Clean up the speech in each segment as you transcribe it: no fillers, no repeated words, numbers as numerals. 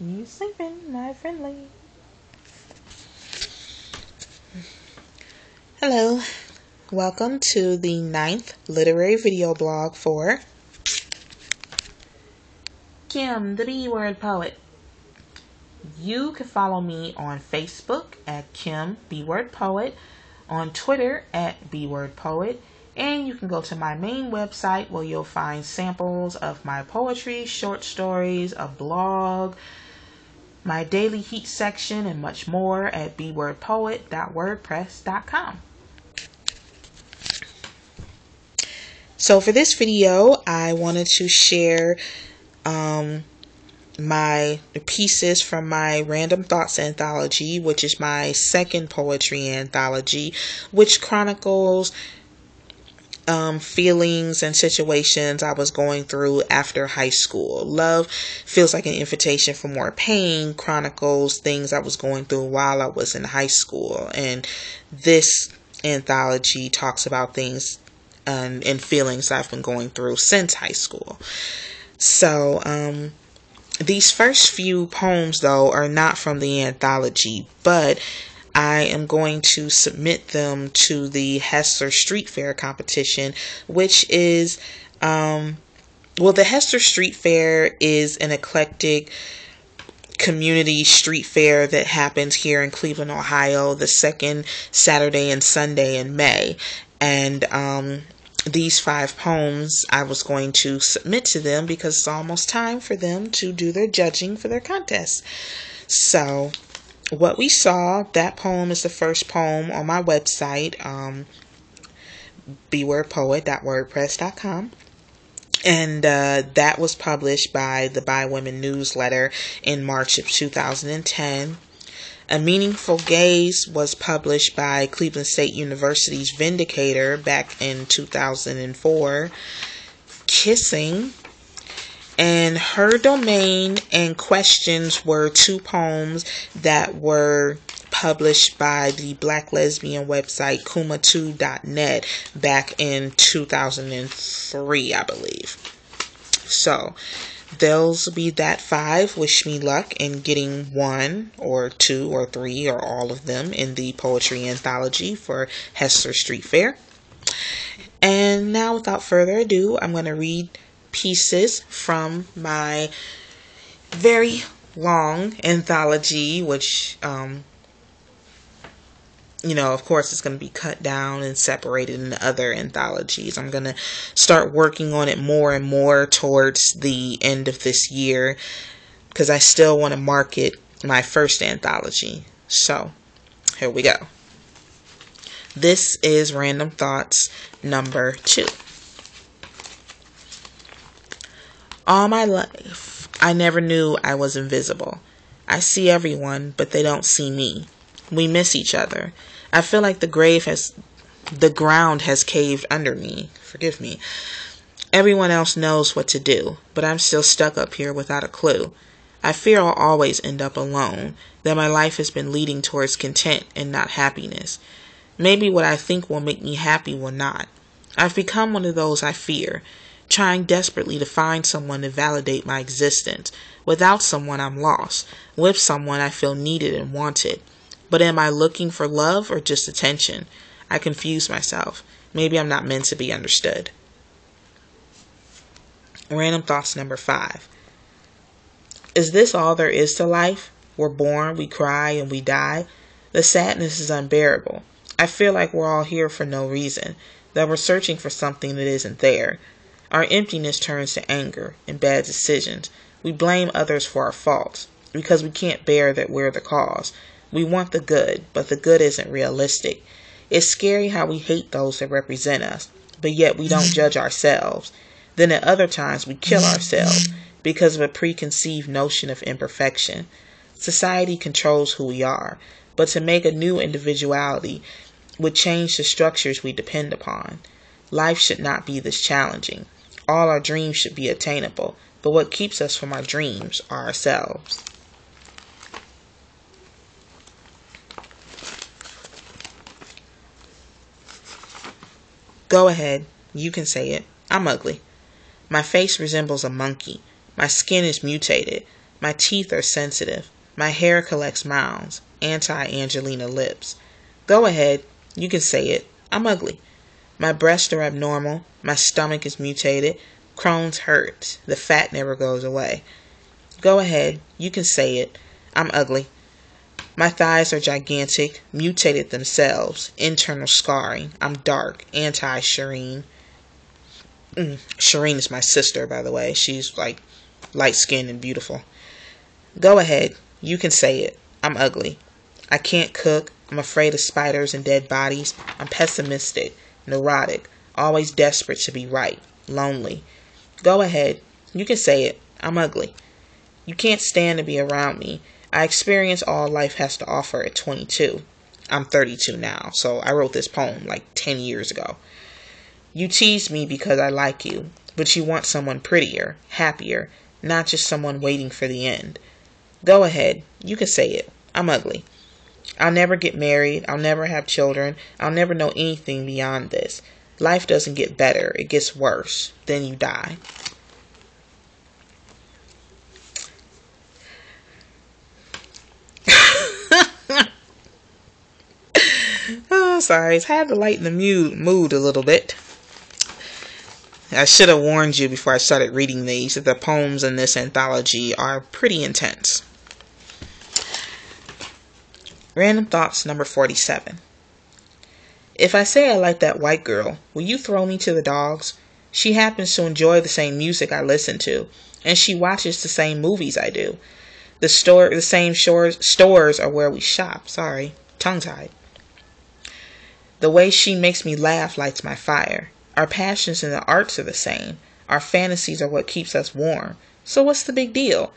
You sleeping, my friendly. Hello. Welcome to the 9th literary video blog for Kim, the B-Word Poet. You can follow me on Facebook at Kim B-Word Poet, on Twitter at B-Word Poet, and you can go to my main website where you'll find samples of my poetry, short stories, a blog, my daily heat section, and much more at bwordpoet.wordpress.com. So for this video, I wanted to share my pieces from my Random Thoughts Anthology, which is my second poetry anthology, which chronicles feelings and situations I was going through after high school. Love Feels Like an Invitation for More Pain chronicles things I was going through while I was in high school, and this anthology talks about things and feelings I've been going through since high school. So these first few poems, though, are not from the anthology, but I am going to submit them to the Hester Street Fair competition, which is, the Hester Street Fair is an eclectic community street fair that happens here in Cleveland, Ohio, the second Saturday and Sunday in May. And these 5 poems I was going to submit to them because it's almost time for them to do their judging for their contest. So what we saw, that poem is the first poem on my website, bwordpoet.wordpress.com. And that was published by the By Women newsletter in March of 2010. A Meaningful Gaze was published by Cleveland State University's Vindicator back in 2004. Kissing and Her Domain and Questions were 2 poems that were published by the Black lesbian website kuma2.net back in 2003, I believe. So those will be that 5. Wish me luck in getting 1 or 2 or 3 or all of them in the poetry anthology for Hester Street Fair. And now, without further ado, I'm going to read pieces from my very long anthology, which, of course, it's going to be cut down and separated into other anthologies. I'm going to start working on it more and more towards the end of this year because I still want to market my first anthology. So, here we go. This is Random Thoughts number 2. All my life, I never knew I was invisible. I see everyone, but they don't see me. We miss each other. I feel like the ground has caved under me. Forgive me. Everyone else knows what to do, but I'm still stuck up here without a clue. I fear I'll always end up alone, that my life has been leading towards content and not happiness. Maybe what I think will make me happy will not. I've become one of those I fear, trying desperately to find someone to validate my existence. Without someone, I'm lost. With someone, I feel needed and wanted. But am I looking for love or just attention? I confuse myself. Maybe I'm not meant to be understood. Random Thoughts number 5. Is this all there is to life? We're born, we cry, and we die. The sadness is unbearable. I feel like we're all here for no reason, that we're searching for something that isn't there. Our emptiness turns to anger and bad decisions. We blame others for our faults because we can't bear that we're the cause. We want the good, but the good isn't realistic. It's scary how we hate those that represent us, but yet we don't judge ourselves. Then at other times we kill ourselves because of a preconceived notion of imperfection. Society controls who we are, but to make a new individuality would change the structures we depend upon. Life should not be this challenging. All our dreams should be attainable, but what keeps us from our dreams are ourselves. Go ahead, you can say it. I'm ugly. My face resembles a monkey. My skin is mutated. My teeth are sensitive. My hair collects mounds. Anti-Angelina lips. Go ahead. You can say it. I'm ugly. My breasts are abnormal. My stomach is mutated. Crohn's hurts. The fat never goes away. Go ahead. You can say it. I'm ugly. My thighs are gigantic, mutated themselves, internal scarring. I'm dark, anti-Shireen. Shireen is my sister, by the way. She's like light-skinned and beautiful. Go ahead. You can say it. I'm ugly. I can't cook. I'm afraid of spiders and dead bodies. I'm pessimistic, neurotic, always desperate to be right, lonely. Go ahead. You can say it. I'm ugly. You can't stand to be around me. I experience all life has to offer at 22. I'm 32 now, so I wrote this poem like 10 years ago. You tease me because I like you, but you want someone prettier, happier, not just someone waiting for the end. Go ahead. You can say it. I'm ugly. I'll never get married. I'll never have children. I'll never know anything beyond this. Life doesn't get better. It gets worse. Then you die. Sorry, I had to lighten the mood a little bit. I should have warned you before I started reading these that the poems in this anthology are pretty intense. Random Thoughts number 47. If I say I like that white girl, will you throw me to the dogs? She happens to enjoy the same music I listen to, and she watches the same movies I do. The same stores are where we shop. Sorry, tongue-tied. The way she makes me laugh lights my fire. Our passions in the arts are the same. Our fantasies are what keeps us warm. So what's the big deal?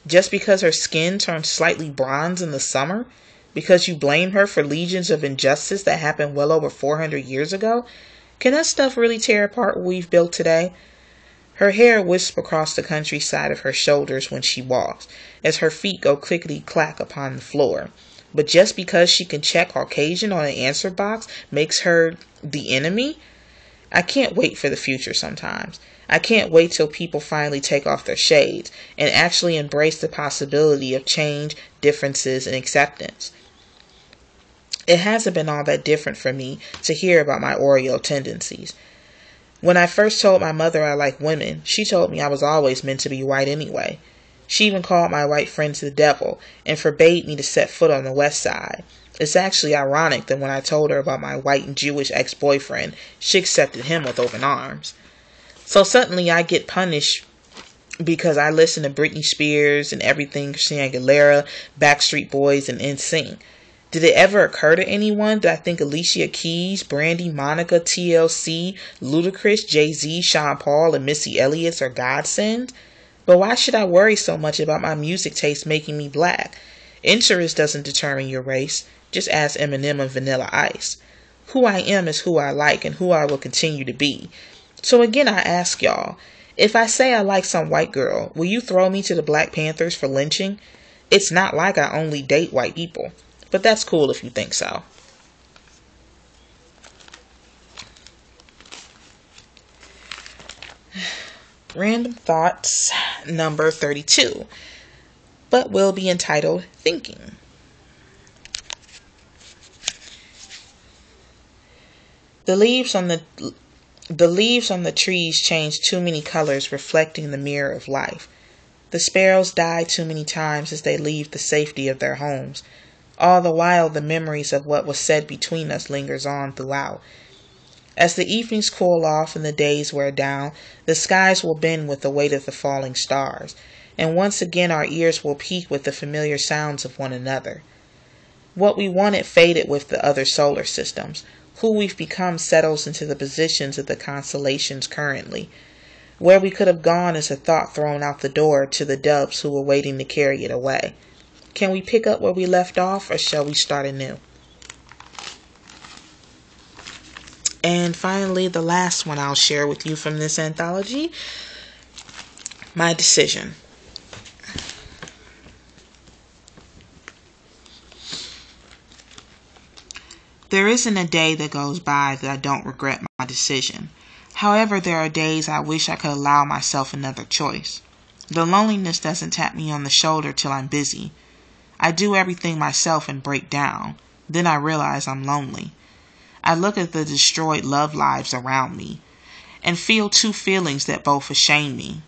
Just because her skin turns slightly bronze in the summer? Because you blame her for legions of injustice that happened well over 400 years ago? Can that stuff really tear apart what we've built today? Her hair wisps across the countryside of her shoulders when she walks, as her feet go clickety-clack upon the floor. But just because she can check Caucasian on an answer box makes her the enemy? I can't wait for the future sometimes. I can't wait till people finally take off their shades and actually embrace the possibility of change, differences, and acceptance. It hasn't been all that different for me to hear about my Oreo tendencies. When I first told my mother I like women, she told me I was always meant to be white anyway. She even called my white friends the devil and forbade me to set foot on the west side. It's actually ironic that when I told her about my white and Jewish ex-boyfriend, she accepted him with open arms. So suddenly I get punished because I listen to Britney Spears and everything Christina Aguilera, Backstreet Boys, and NSYNC. Did it ever occur to anyone that I think Alicia Keys, Brandy, Monica, TLC, Ludacris, Jay-Z, Sean Paul, and Missy Elliott are godsends? But why should I worry so much about my music taste making me black? Interest doesn't determine your race. Just ask Eminem and Vanilla Ice. Who I am is who I like and who I will continue to be. So again, I ask y'all, if I say I like some white girl, will you throw me to the Black Panthers for lynching? It's not like I only date white people. But that's cool if you think so. Random Thoughts number 32, but will be entitled Thinking. The leaves on the trees change too many colors, reflecting the mirror of life. The sparrows die too many times as they leave the safety of their homes. All the while, the memories of what was said between us lingers on throughout. As the evenings cool off and the days wear down, the skies will bend with the weight of the falling stars, and once again our ears will peak with the familiar sounds of one another. What we wanted faded with the other solar systems. Who we've become settles into the positions of the constellations currently. Where we could have gone is a thought thrown out the door to the doves who were waiting to carry it away. Can we pick up where we left off, or shall we start anew? And finally, the last one I'll share with you from this anthology, my decision. There isn't a day that goes by that I don't regret my decision. However, there are days I wish I could allow myself another choice. The loneliness doesn't tap me on the shoulder till I'm busy. I do everything myself and break down. Then I realize I'm lonely. I look at the destroyed love lives around me and feel two feelings that both shame me.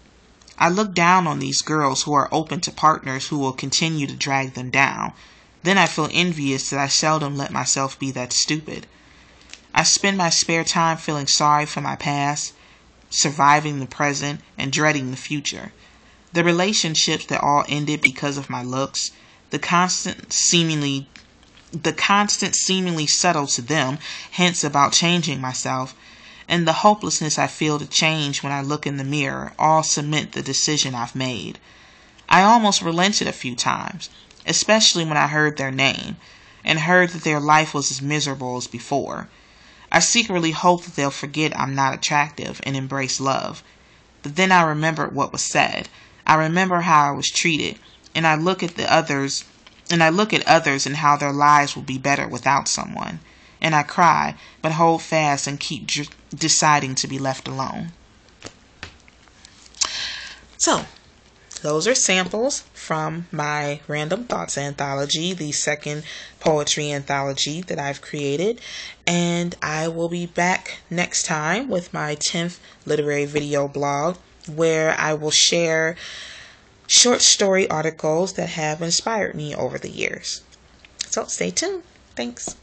I look down on these girls who are open to partners who will continue to drag them down. Then I feel envious that I seldom let myself be that stupid. I spend my spare time feeling sorry for my past, surviving the present, and dreading the future. The relationships that all ended because of my looks, the constant seemingly subtle to them hints about changing myself, and the hopelessness I feel to change when I look in the mirror all cement the decision I've made. I almost relented a few times, especially when I heard their name, and heard that their life was as miserable as before. I secretly hope that they'll forget I'm not attractive and embrace love. But then I remembered what was said. I remember how I was treated, and I look at others and how their lives will be better without someone. And I cry, but hold fast and keep deciding to be left alone. So, those are samples from my Random Thoughts anthology, the second poetry anthology that I've created. And I will be back next time with my 10th literary video blog, where I will share short story articles that have inspired me over the years. So stay tuned. Thanks.